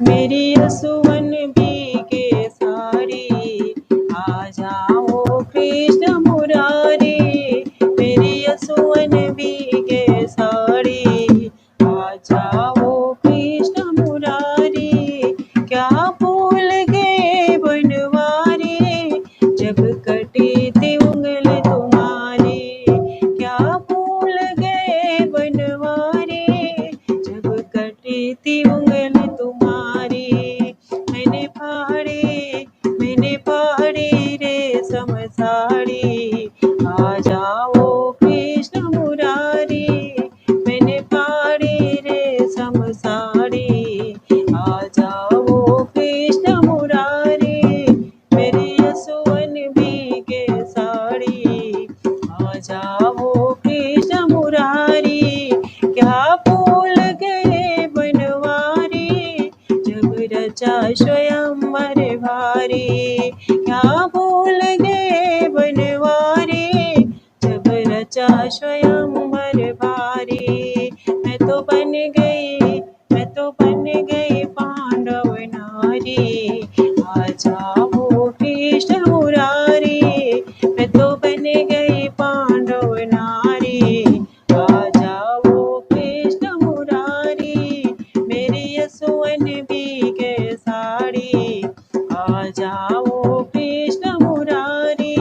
मेरी असुवन बीके साड़ी, आ जाओ कृष्ण मुरारी। मेरी असुवन बीके साड़ी, आ जाओ कृष्ण मुरारी। क्या भूल गए बनवारी, जब कटी थी उंगली तुम्हारी। क्या भूल गए बनवारी, जब कटी थी उंगली तुम्हारी। मैंने फाड़ी रेशम साड़ी, आ जाओ कृष्ण मुरारी। मैंने फाड़ी रेशम साड़ी, आ जाओ कृष्ण मुरारी। मेरी असुवन बीके साड़ी, आ जाओ कृष्ण मुरारी। क्या भूल गए बनवारी, जब रचा स्वयंवर भारी। क्या भूल गए बनवारी, जब रचा स्वयंवर भारी। मैं तो बन गई पांडव नारी, आ जाओ कृष्ण मुरारी। मैं तो बन गई पांडव नारी, आ जाओ कृष्ण मुरारी। मेरी असुवन बीके साड़ी, आ जाओ कृष्ण मुरारी।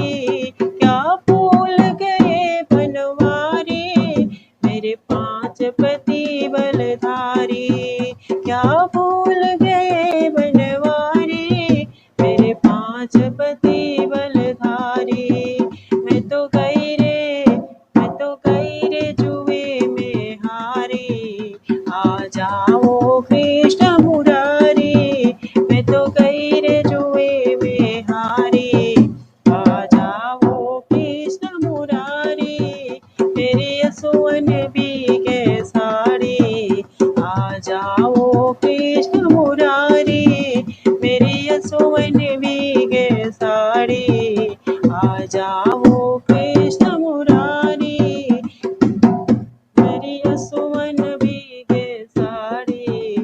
क्या भूल गए बनवारी, मेरे 5 पति बलधारी। क्या भूल गए बनवारी, मेरे 5 पति बलधारी। मैं तो गई रे जुए में हारी, आ जाओ कृष्ण मुरारी। मैं तो गई रे जुए में हारी, आ जाओ कृष्ण मुरारी। मेरी असुवन बीके साड़ी, आ जाओ कृष्ण मुरारी। मेरी असुवन बीके साड़ी, आ जाओ कृष्ण मुरारी। मेरी असुवन बीके साड़ी,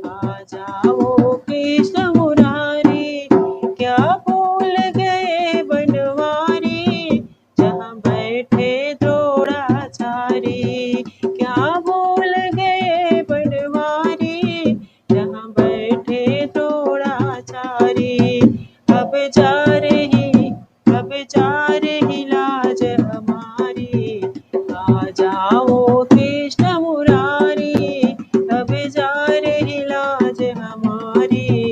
आ जाओ कृष्ण मुरारी। क्या भूल गए बनवारी, जहाँ बैठे द्रोणाचारी। क्या भूल गए बनवारी, जहाँ बैठे द्रोणाचारी। अब जा रही अब जा रही लाज हमारी, आ जाओ कृष्ण मुरारी। अब जा रही लाज हमारी,